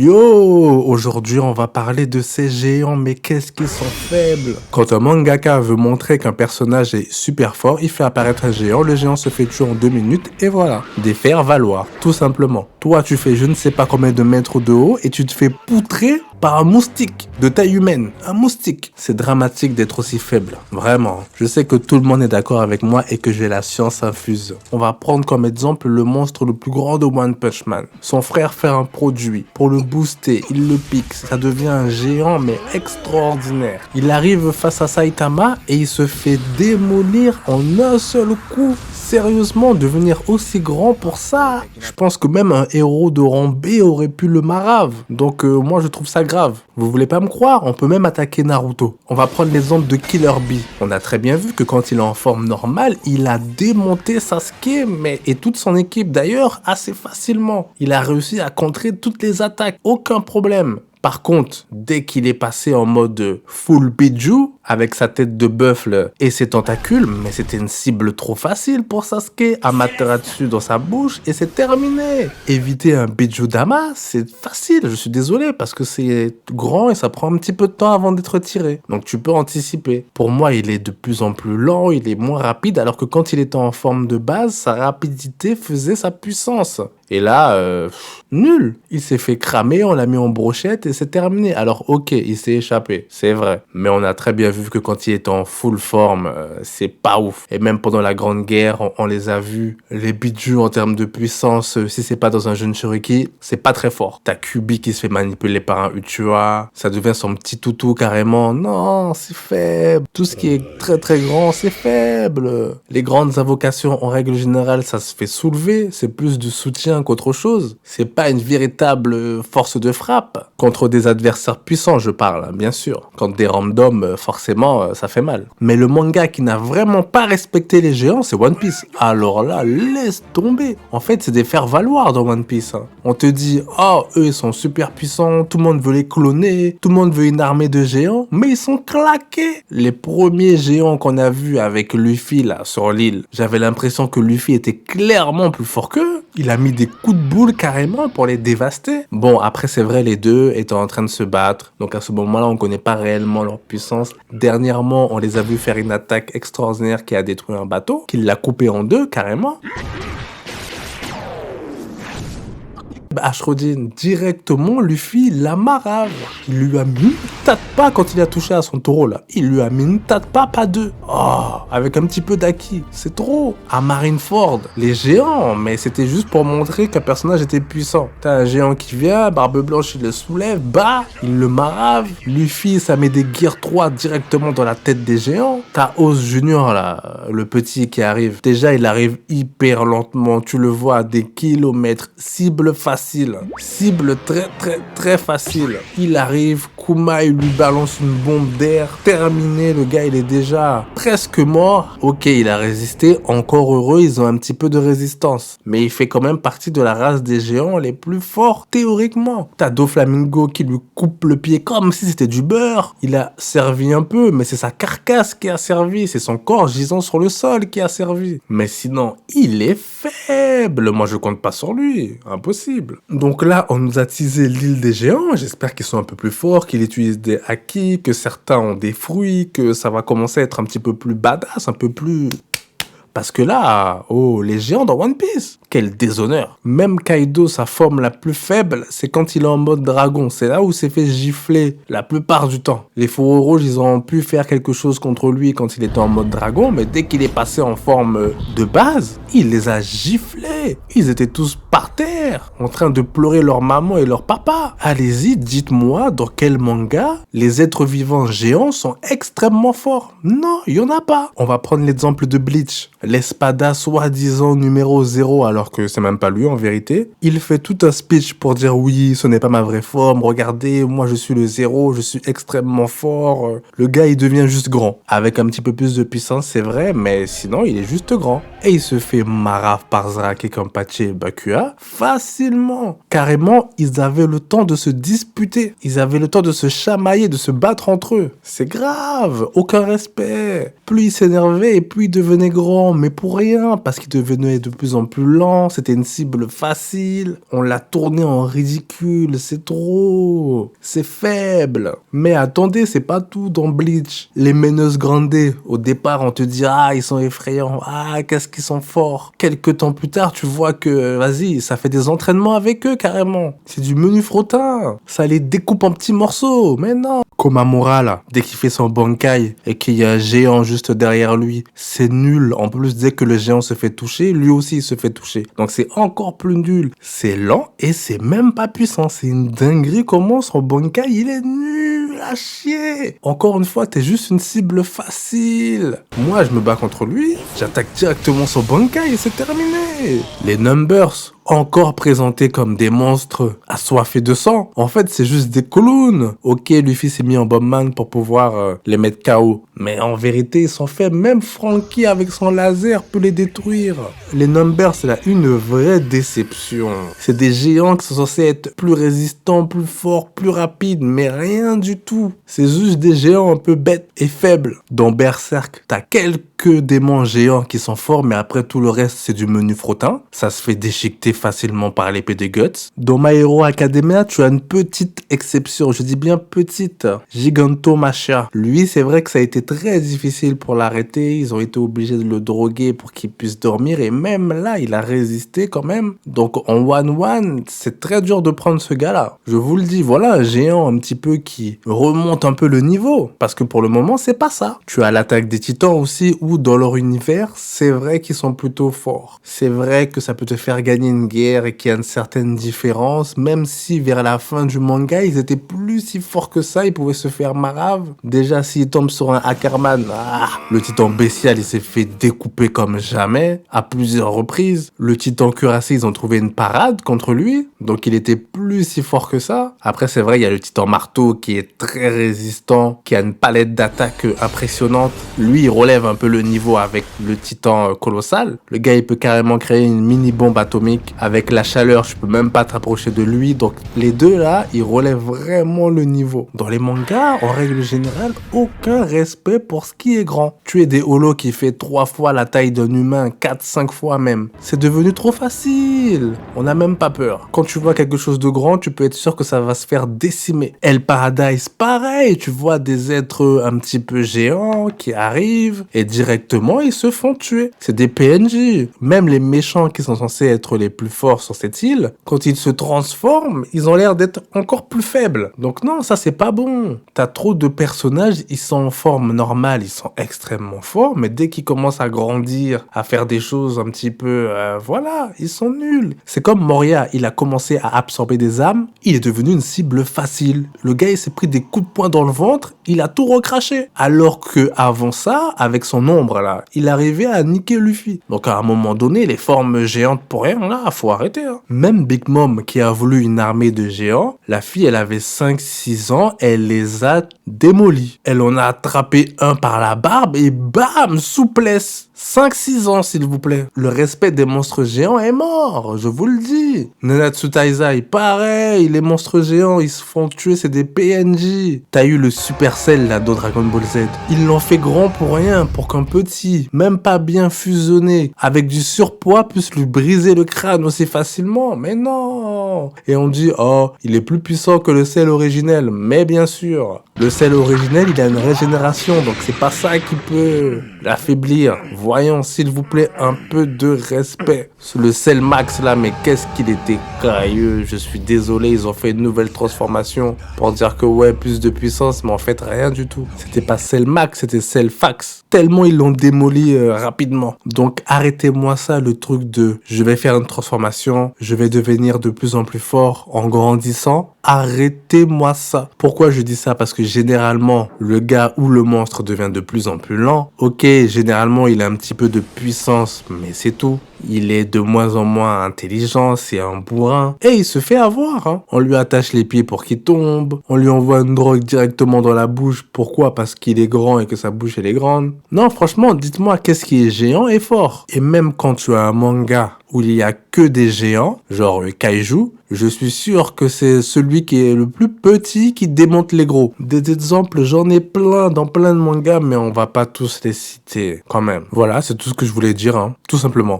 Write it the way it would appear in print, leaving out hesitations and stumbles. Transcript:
Yo, aujourd'hui on va parler de ces géants, mais qu'est-ce qu'ils sont faibles. Quand un mangaka veut montrer qu'un personnage est super fort, il fait apparaître un géant, le géant se fait tuer en 2 minutes et voilà. Des faire valoir, tout simplement. Toi tu fais je ne sais pas combien de mètres de haut et tu te fais poutrer par un moustique de taille humaine. Un moustique. C'est dramatique d'être aussi faible. Vraiment. Je sais que tout le monde est d'accord avec moi et que j'ai la science infuse. On va prendre comme exemple le monstre le plus grand de One Punch Man. Son frère fait un produit. Pour le booster, il le pique. Ça devient un géant mais extraordinaire. Il arrive face à Saitama et il se fait démolir en un seul coup. Sérieusement, devenir aussi grand pour ça? Je pense que même un héros de rang B aurait pu le marave. Donc moi je trouve ça grave. Vous voulez pas me croire? On peut même attaquer Naruto. On va prendre l'exemple de Killer Bee. On a très bien vu que quand il est en forme normale, il a démonté Sasuke, et toute son équipe d'ailleurs, assez facilement. Il a réussi à contrer toutes les attaques, aucun problème. Par contre, dès qu'il est passé en mode full Biju, avec sa tête de buffle et ses tentacules, mais c'était une cible trop facile pour Sasuke, Amaterasu dans sa bouche et c'est terminé. Éviter un Bijudama, c'est facile, je suis désolé, parce que c'est grand et ça prend un petit peu de temps avant d'être tiré. Donc tu peux anticiper. Pour moi, il est de plus en plus lent, il est moins rapide, alors que quand il était en forme de base, sa rapidité faisait sa puissance. Et là, nul. Il s'est fait cramer, on l'a mis en brochette et c'est terminé. Alors ok, il s'est échappé, c'est vrai. Mais on a très bien vu que quand il était en full forme, c'est pas ouf. Et même pendant la Grande Guerre, on les a vus. Les Biju en termes de puissance, si c'est pas dans un Jinchuriki, c'est pas très fort. T'as Kyuubi qui se fait manipuler par un Uchiwa. Ça devient son petit toutou carrément. Non, c'est faible. Tout ce qui est très très grand, c'est faible. Les grandes invocations, en règle générale, ça se fait soulever. C'est plus du soutien qu'autre chose. C'est pas une véritable force de frappe. Contre des adversaires puissants, je parle, bien sûr. Contre des randoms, forcément, ça fait mal. Mais le manga qui n'a vraiment pas respecté les géants, c'est One Piece. Alors là, laisse tomber. En fait, c'est des faire-valoir dans One Piece. On te dit, oh, eux, ils sont super puissants, tout le monde veut les cloner, tout le monde veut une armée de géants, mais ils sont claqués. Les premiers géants qu'on a vus avec Luffy, là, sur l'île, j'avais l'impression que Luffy était clairement plus fort qu'eux. Il a mis des coups de boule carrément pour les dévaster. Bon, après, c'est vrai, les deux étaient en train de se battre. Donc à ce moment-là, on connaît pas réellement leur puissance. Dernièrement, on les a vus faire une attaque extraordinaire qui a détruit un bateau, qui l'a coupé en deux carrément. Ashrodin, directement, Luffy la marave. Il lui a mis une tas pas quand il a touché à son taureau là. Il lui a mis une tas pas deux. Oh, avec un petit peu d'acquis. C'est trop. À Marineford, les géants, mais c'était juste pour montrer qu'un personnage était puissant. T'as un géant qui vient, Barbe Blanche, il le soulève, bah, il le marave. Luffy, ça met des Gear 3 directement dans la tête des géants. T'as Oz Junior là, le petit qui arrive. Déjà, il arrive hyper lentement. Tu le vois à des kilomètres. Cible facile. Cible très facile. Il arrive, Kuma il lui balance une bombe d'air. Terminé, le gars il est déjà presque mort. Ok, il a résisté, encore heureux, ils ont un petit peu de résistance. Mais il fait quand même partie de la race des géants les plus forts théoriquement. T'as Doflamingo qui lui coupe le pied comme si c'était du beurre. Il a servi un peu, mais c'est sa carcasse qui a servi. C'est son corps gisant sur le sol qui a servi. Mais sinon, il est faible. Moi je compte pas sur lui. Impossible. Donc là, on nous a teasé l'île des géants. J'espère qu'ils sont un peu plus forts, qu'ils utilisent des haki, que certains ont des fruits, que ça va commencer à être un petit peu plus badass, un peu plus... Parce que là, oh, les géants dans One Piece, quel déshonneur. Même Kaido, sa forme la plus faible, c'est quand il est en mode dragon. C'est là où s'est fait gifler la plupart du temps. Les fourreaux rouges, ils ont pu faire quelque chose contre lui quand il était en mode dragon, mais dès qu'il est passé en forme de base, il les a giflés. Ils étaient tous par terre, en train de pleurer leur maman et leur papa. Allez-y, dites-moi dans quel manga les êtres vivants géants sont extrêmement forts. Non, il y en a pas. On va prendre l'exemple de Bleach. L'espada soi-disant numéro 0, alors que c'est même pas lui en vérité. Il fait tout un speech pour dire oui, ce n'est pas ma vraie forme, regardez, moi je suis le 0, je suis extrêmement fort. Le gars il devient juste grand. Avec un petit peu plus de puissance, c'est vrai, mais sinon il est juste grand. Et il se fait marave par Zaraki et Kenpachi et Bakua facilement. Carrément, ils avaient le temps de se disputer. Ils avaient le temps de se chamailler, de se battre entre eux. C'est grave, aucun respect. Plus il s'énervait et plus il devenait grand. géant, mais pour rien, parce qu'il devenait de plus en plus lent, c'était une cible facile, on l'a tourné en ridicule, c'est trop, c'est faible. Mais attendez, c'est pas tout dans Bleach. Les Menos Grande, au départ, on te dit, ah, ils sont effrayants, ah, qu'est-ce qu'ils sont forts. Quelques temps plus tard, tu vois que, vas-y, ça fait des entraînements avec eux, carrément. C'est du menu frottin, ça les découpe en petits morceaux, mais non. Komamura, là, dès qu'il fait son bankai et qu'il y a un géant juste derrière lui, c'est nul. En plus, dès que le géant se fait toucher, lui aussi il se fait toucher. Donc c'est encore plus nul. C'est lent et c'est même pas puissant. C'est une dinguerie comment son bankai, il est nul à chier. Encore une fois, t'es juste une cible facile. Moi, je me bats contre lui, j'attaque directement son bankai et c'est terminé. Les numbers, encore présentés comme des monstres assoiffés de sang. En fait, c'est juste des clowns. Ok, Luffy s'est mis en Bombman pour pouvoir les mettre KO. Mais en vérité, ils sont faits. Même Franky avec son laser peut les détruire. Les Numbers, c'est là une vraie déception. C'est des géants qui sont censés être plus résistants, plus forts, plus rapides. Mais rien du tout. C'est juste des géants un peu bêtes et faibles. Dans Berserk, t'as quelques démons géants qui sont forts, mais après tout le reste, c'est du menu frottin. Ça se fait déchiqueter facilement par l'épée de Guts. Dans My Hero Academia, tu as une petite exception. Je dis bien petite. Gigantomachia. Lui, c'est vrai que ça a été très difficile pour l'arrêter. Ils ont été obligés de le droguer pour qu'il puisse dormir. Et même là, il a résisté quand même. Donc en 1-1, c'est très dur de prendre ce gars-là. Je vous le dis, voilà un géant un petit peu qui remonte un peu le niveau. Parce que pour le moment, c'est pas ça. Tu as l'attaque des titans aussi, où dans leur univers, c'est vrai qu'ils sont plutôt forts. C'est vrai que ça peut te faire gagner une guerre et qu'il y a une certaine différence, même si vers la fin du manga, ils étaient plus si forts que ça, ils pouvaient se faire marave. Déjà, s'ils tombent sur un Ackerman, le titan bestial, il s'est fait découper comme jamais, à plusieurs reprises. Le titan cuirassé, ils ont trouvé une parade contre lui, donc il était plus si fort que ça. Après, c'est vrai, il y a le titan marteau qui est très résistant, qui a une palette d'attaque impressionnante. Lui, il relève un peu le niveau avec le titan colossal. Le gars, il peut carrément créer une mini-bombe atomique. Avec la chaleur, je peux même pas t'approcher de lui. Donc, les deux là, ils relèvent vraiment le niveau. Dans les mangas, en règle générale, aucun respect pour ce qui est grand. Tuer des holos qui fait 3 fois la taille d'un humain, 4-5 fois même. C'est devenu trop facile. On n'a même pas peur. Quand tu vois quelque chose de grand, tu peux être sûr que ça va se faire décimer. El Paradise, pareil. Tu vois des êtres un petit peu géants qui arrivent et directement, ils se font tuer. C'est des PNJ. Même les méchants qui sont censés être les plus forts sur cette île, quand ils se transforment, ils ont l'air d'être encore plus faibles. Donc non, ça c'est pas bon. T'as trop de personnages, ils sont en forme normale, ils sont extrêmement forts, mais dès qu'ils commencent à grandir, à faire des choses un petit peu, voilà, ils sont nuls. C'est comme Moria, il a commencé à absorber des âmes, il est devenu une cible facile. Le gars, il s'est pris des coups de poing dans le ventre, il a tout recraché. Alors que avant ça, avec son ombre là, il arrivait à niquer Luffy. Donc à un moment donné, les formes géantes pour rien, là, faut arrêter. Hein. Même Big Mom, qui a voulu une armée de géants, la fille, elle avait 5-6 ans, elle les a démolis. Elle en a attrapé un par la barbe et bam, souplesse. 5-6 ans, s'il vous plaît. Le respect des monstres géants est mort, je vous le dis. Nanatsu Taizai, pareil, les monstres géants, ils se font tuer, c'est des PNJ. T'as eu le Supercell, là, dans Dragon Ball Z. Ils l'ont fait grand pour rien, pour qu'un petit, même pas bien fusionné, avec du surpoids, puisse lui briser le crâne aussi facilement. Mais non. Et on dit, oh, il est plus puissant que le Cell originel. Mais bien sûr, le Cell originel, il a une régénération, donc c'est pas ça qui peut l'affaiblir. Voyons, s'il vous plaît, un peu de respect. Le Cell Max là, mais qu'est-ce qu'il était cailleux. Je suis désolé, ils ont fait une nouvelle transformation pour dire que ouais, plus de puissance, mais en fait rien du tout. C'était pas Cell Max, c'était Cell Fax. Tellement ils l'ont démoli rapidement. Donc arrêtez-moi ça, le truc de je vais faire une transformation, je vais devenir de plus en plus fort en grandissant. Arrêtez-moi ça. Pourquoi je dis ça? Parce que généralement, le gars ou le monstre devient de plus en plus lent. Ok, généralement, il a un petit peu de puissance, mais c'est tout. Il est de moins en moins intelligent, c'est un bourrin. Et il se fait avoir, hein. On lui attache les pieds pour qu'il tombe. On lui envoie une drogue directement dans la bouche. Pourquoi? Parce qu'il est grand et que sa bouche elle est grande. Non, franchement, dites-moi, qu'est-ce qui est géant et fort? Et même quand tu as un manga où il y a que des géants, genre Kaiju, je suis sûr que c'est celui qui est le plus petit qui démonte les gros. Des exemples, j'en ai plein dans plein de mangas, mais on va pas tous les citer quand même. Voilà, c'est tout ce que je voulais dire, hein, tout simplement.